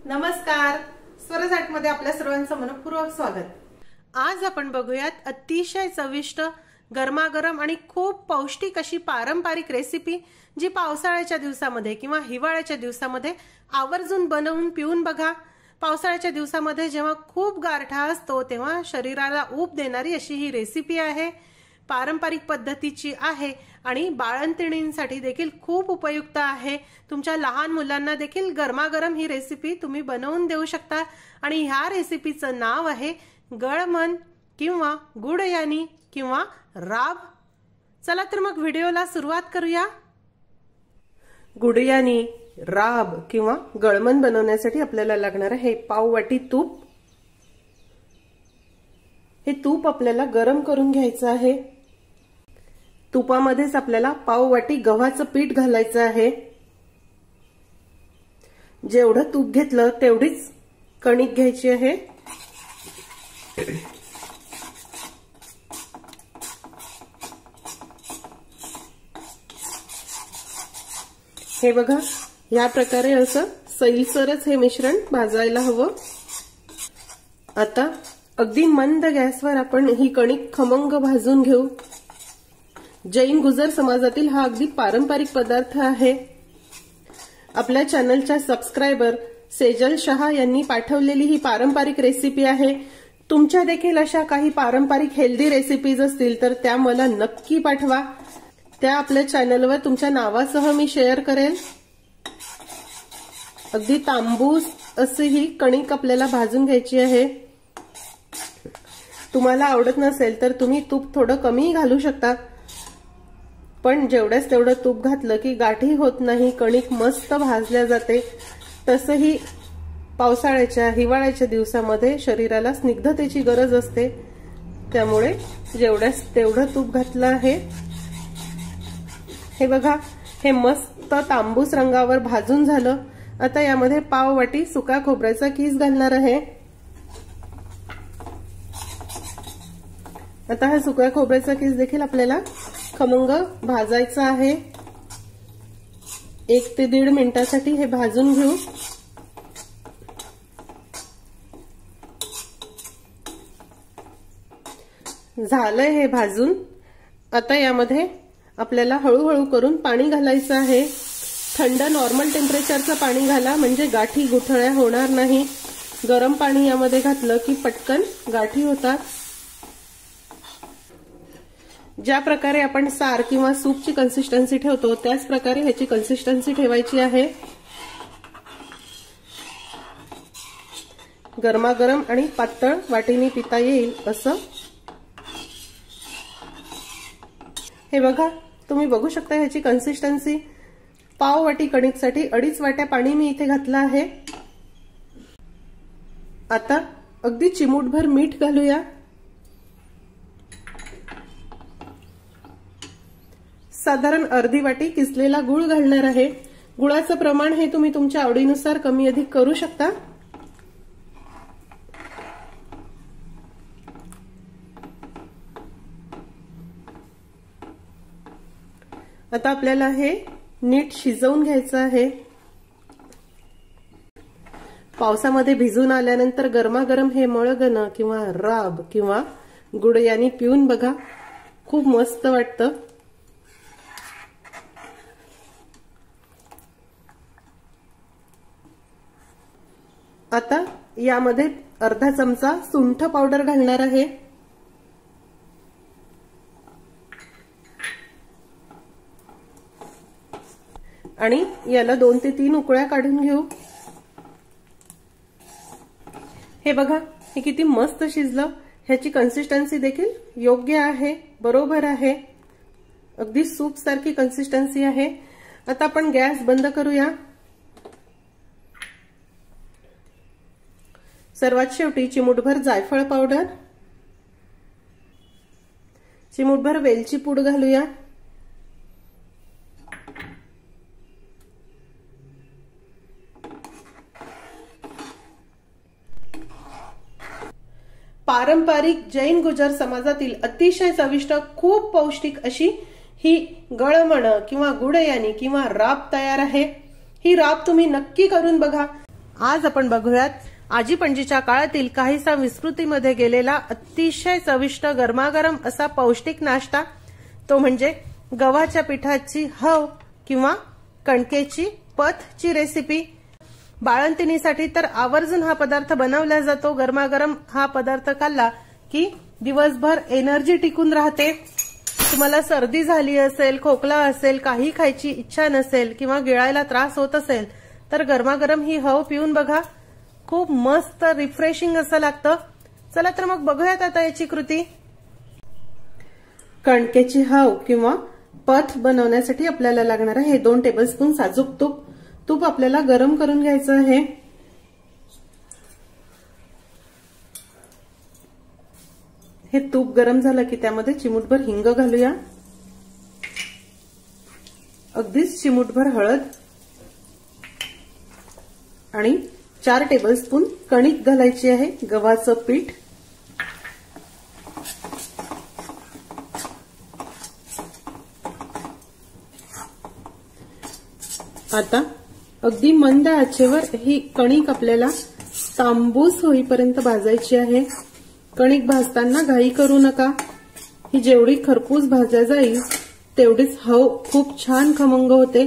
नमस्कार, स्वरजाटमध्ये आपल्या सर्वांचं मनपूर्वक स्वागत। आज आपण बघूयात अतिशय चविष्ट, गरमागरम आणि खूप पौष्टिक अशी पारंपरिक रेसिपी जी पावसाळ्याच्या दिवसामध्ये किंवा हिवाळ्याच्या दिवसामध्ये आवर्जून बनवून पिऊन बघा। पावसाळ्याच्या दिवसामध्ये जेव्हा खूप गारठा असतो तेव्हा शरीराला ऊब देणारी अशी ही रेसिपी आहे। पारंपरिक पद्धतीची आहे आणि बाळंतिणींसाठी देखील खूप उपयुक्त आहे। तुमच्या लहान मुलांना देखील गरमागरम ही रेसिपी तुम्ही बनवून देऊ शकता आणि ह्या रेसिपीचं नाव आहे गळमन किंवा गुडयानी किंवा राब। चला तर मग व्हिडिओला सुरुवात करूया। गुडयानी, राब किंवा गळमन बनवण्यासाठी आपल्याला लागणार आहे पाव वाटी तूप। हे तूप आपल्याला गरम करून घ्यायचं आहे। तुपामध्येच आपल्याला पाव वाटी गव्हाचं पीठ घालायचं आहे। जेवढं तूप घेतलं तेवढीच कणिक घ्यायची आहे। हे बघा, या प्रकारे असं सैलसरच हे मिश्रण भाजायला हवं। आता अगदी मंद गॅसवर आपण ही कणिक खमंग भाजून घेऊ। जैन गुजर समाजातील हा अगदी पारंपरिक पदार्थ आहे। आपल्या चॅनलच्या सबस्क्रायबर सेजल शहा यांनी पाठवलेली ही पारंपरिक रेसिपी आहे। तुमच्या देखील अशा काही पारंपरिक हेल्दी रेसिपीज असतील तर त्या मला नक्की पाठवा। त्या आपल्या चॅनलवर तुमच्या नावासह मी शेअर करेल। अगदी तांबूस अशी ही कणिक आपल्याला भाजून घ्यायची आहे। तुम्हाला आवडत नसेल तर तुम्ही तूप थोडं कमी घालू शकता, पण जेवढ्याच तेवढं तूप घातलं की गाठी होत नाही, कणिक मस्त भाजल्या जाते। तसंही पावसाळ्याच्या हिवाळ्याच्या दिवसामध्ये शरीराला स्निग्धतेची गरज असते, त्यामुळे जेवढ्याच तेवढं तूप घातलं आहे। हे बघा, हे मस्त तांबूस रंगावर भाजून झालं। आता यामध्ये पाव वाटी सुका खोबऱ्याचा कीस घालणार आहे। आता हा सुका खोबऱ्याचा कीस देखील आपल्याला खमंग भाजायचा आहे। 1 ते 1.5 मिनिटासाठी हे भाजून घेऊ। झालंय हे भाजून। आता यामध्ये आपल्याला हळूहळू करून पाणी घालायचं आहे। थंड नॉर्मल टेम्परेचरचं पाणी घाला, म्हणजे गाठी गुठळ्या होणार नाही। गरम पाणी यामध्ये घातलं की पटकन गाठी होतात। ज्या प्रकारे आपण सार किंवा सूपची कन्सिस्टन्सी ठेवतो त्याच प्रकारे ह्याची कन्सिस्टन्सी ठेवायची आहे। गरमागरम आणि पातळ वाटीने पिता येईल असं। हे बघा, तुम्ही बघू शकता ह्याची कन्सिस्टन्सी। पाव वाटी कणिकसाठी 2.5 वाट्या पाणी मी इथे घातलं आहे। आता अगदी चिमूटभर मीठ घालूया। साधारण अर्धी वाटी किसलेला गूळ घालणार आहे। गुळाचं प्रमाण हे तुम्ही तुमच्या आवडीनुसार कमी अधिक करू शकता। आता आपल्याला हे नीट शिजवून घ्यायचं आहे। पावसामध्ये भिजून आल्यानंतर गरमागरम हे मळगणं किंवा राब किंवा गुडयानी पिऊन बघा, खूप मस्त वाटतं। आता यामध्ये अर्धा चमचा सुंठ पावडर घालणार आहे। आणि याला 2 ते 3 उकळ्या काढून घेऊ। हे बघा, हे किती मस्त शिजलं। ह्याची कन्सिस्टन्सी देखील योग्य आहे, बरोबर आहे। अगदी सूप सारखी कन्सिस्टन्सी आहे। आता आपण गॅस बंद करूया। सर्वात शेवटी चिमूटभर जायफळ पावडर, चिमूटभर वेलची पूड घालूया। पारंपरिक जैन गुजर समाजातील अतिशय चविष्ट, खूप पौष्टिक अशी ही गळमण किंवा गुडयानी किंवा राब तयार आहे। ही राब तुम्ही नक्की करून बघा। आज आपण बघूयात आजी पणजीच्या काळातील काहीसा विस्मृतीमध्ये गेलेला अतिशय चविष्ट गरमागरम असा पौष्टिक नाश्ता, तो म्हणजे गव्हाच्या पिठाची हव किंवा कणकेची पथची रेसिपी। बाळंतिणीसाठी तर आवर्जून हा पदार्थ बनवला जातो। गरमागरम हा पदार्थ खाल्ला की दिवसभर एनर्जी टिकून राहते। तुम्हाला सर्दी झाली असेल, खोकला असेल, काही खायची इच्छा नसेल किंवा गिळायला त्रास होत असेल तर गरमागरम ही हव पिऊन बघा, खूप मस्त रिफ्रेशिंग असं लागतं। चला तर मग बघूयात आता याची कृती। कणकेची हव किंवा पथ बनवण्यासाठी आपल्याला लागणार आहे 2 टेबलस्पून साजूक तूप। तूप आपल्याला गरम करून घ्यायचं आहे। हे तूप गरम झालं की त्यामध्ये चिमूटभर हिंग घालूया, अगदीच चिमूटभर हळद आणि 4 टेबलस्पून कणिक घालायची आहे, गव्हाचं पीठ। आता अगदी मंद आचेवर ही कणिक आपल्याला तांबूस होईपर्यंत भाजायची आहे। कणिक भाजताना घाई करू नका, ही जेवढी खरपूस भाजल्या जाईल तेवढीच हव खूप छान खमंग होते।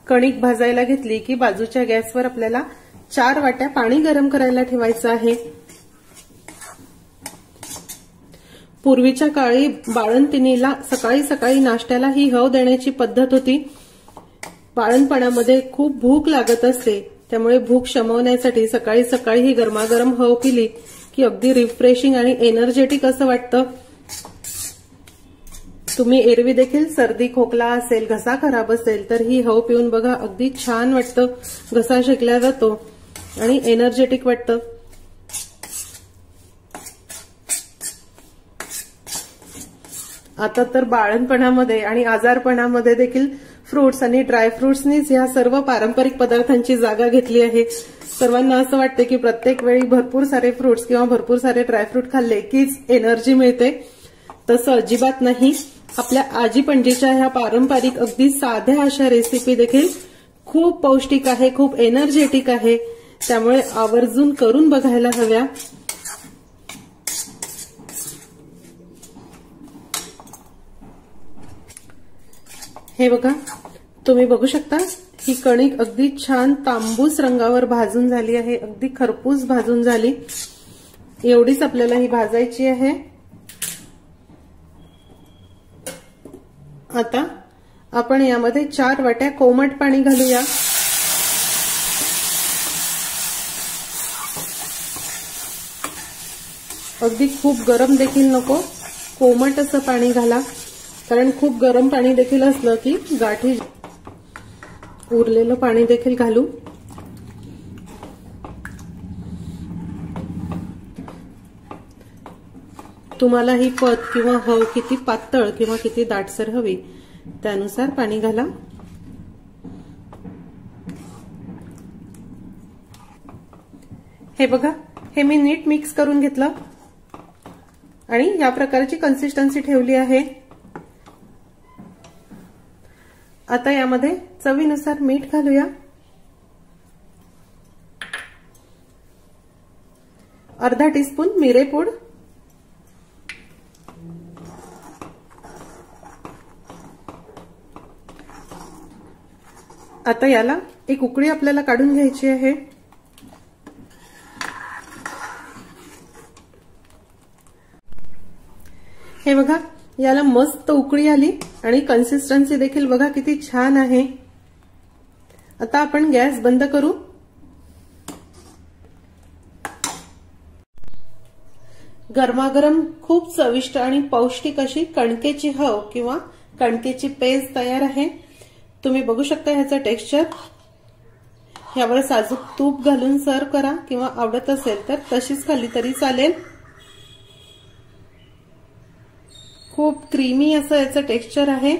कणिक भाजायला घेतली की बाजूच्या गॅसवर आपल्याला 4 वाट्या पाणी गरम करायला ठेवायचं आहे। पूर्वीच्या काळी बाळंतिणीला सकाळी सकाळी नाश्त्याला ही हव देण्याची पद्धत होती। बाळंतपणामध्ये खूप भूक लागत असते, त्यामुळे भूक शमवण्यासाठी सकाळी सकाळी ही गरमागरम हव पिली की अगदी रिफ्रेशिंग आणि एनर्जेटिक असं वाटतं। तुम्ही एरवी देखील सर्दी खोकला असेल, घसा खराब असेल तर ही हव पिऊन बघा, अगदी छान वाटतं, घसा शेकला जातो आणि एनर्जेटिक वाटतं। आता तर बाळंतपणामध्ये आणि आजारपणामध्ये देखील फ्रुट्स आणि ड्रायफ्रुट्सनीच या सर्व पारंपरिक पदार्थांची जागा घेतली आहे। सर्वांना असं वाटतं की प्रत्येक वेळी भरपूर सारे फ्रुट्स किंवा भरपूर सारे ड्रायफ्रूट खाल्ले कीच एनर्जी मिळते, तसं अजिबात नाही। आपल्या आजी पणजीच्या ह्या पारंपरिक अगदी साध्या अशा रेसिपी देखील खूप पौष्टिक आहे, खूप एनर्जेटिक आहे, त्यामुळे आवर्जून करून बघायला हव्या। हे बघा, तुम्ही बघू शकता ही कणिक अगदी छान तांबूस रंगावर भाजून झाली आहे, अगदी खरपूस भाजून झाली। एवढीच आपल्याला ही भाजायची आहे। आता आपण यामध्ये 4 वाट्या कोमट पाणी घालूया। अगदी खूप गरम देखील नको, कोमट असं पाणी घाला, कारण खूप गरम पाणी देखील असलं की गाठी। उरलेलं पाणी देखील घालू। तुम्हाला ही पथ किंवा हव किती पातळ किंवा किती दाटसर हवी त्यानुसार पाणी घाला। हे बघा, हे मी नीट मिक्स करून घेतलं आणि या प्रकारची कन्सिस्टन्सी ठेवली आहे। आता यामध्ये चवीनुसार मीठ घालूया, अर्धा टीस्पून मिरेपूड, आता याला एक उकळी आपल्याला काढून घ्यायची आहे। हे बघा, याला मस्त उकळी आली आणि कन्सिस्टन्सी देखील बघा किती छान आहे। आता आपण गॅस बंद करू। गरमागरम खूप चविष्ट आणि पौष्टिक अशी कणकेची हव किंवा कणकेची पेज तयार आहे। तुम्ही बघू शकता ह्याचं टेक्स्चर। ह्यावर साजूक तूप घालून सर्व करा किंवा आवडत असेल तर तशीच खाल्ली तरी चालेल। खूप क्रीमी असं याचं टेक्स्चर आहे।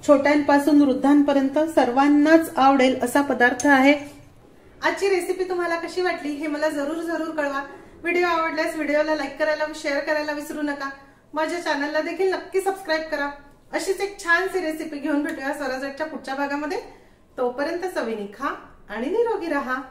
छोट्यांपासून वृद्धांपर्यंत सर्वांनाच आवडेल असा पदार्थ आहे। आजची रेसिपी तुम्हाला कशी वाटली हे मला जरूर कळवा। व्हिडिओ आवडल्यास व्हिडिओला लाईक करायला व शेअर करायला विसरू नका। माझ्या चॅनलला देखील नक्की सबस्क्राईब करा। अशीच एक छानशी रेसिपी घेऊन भेटूया स्वराज ॲटच्या पुढच्या भागामध्ये। तोपर्यंत चवीने खा आणि निरोगी राहा।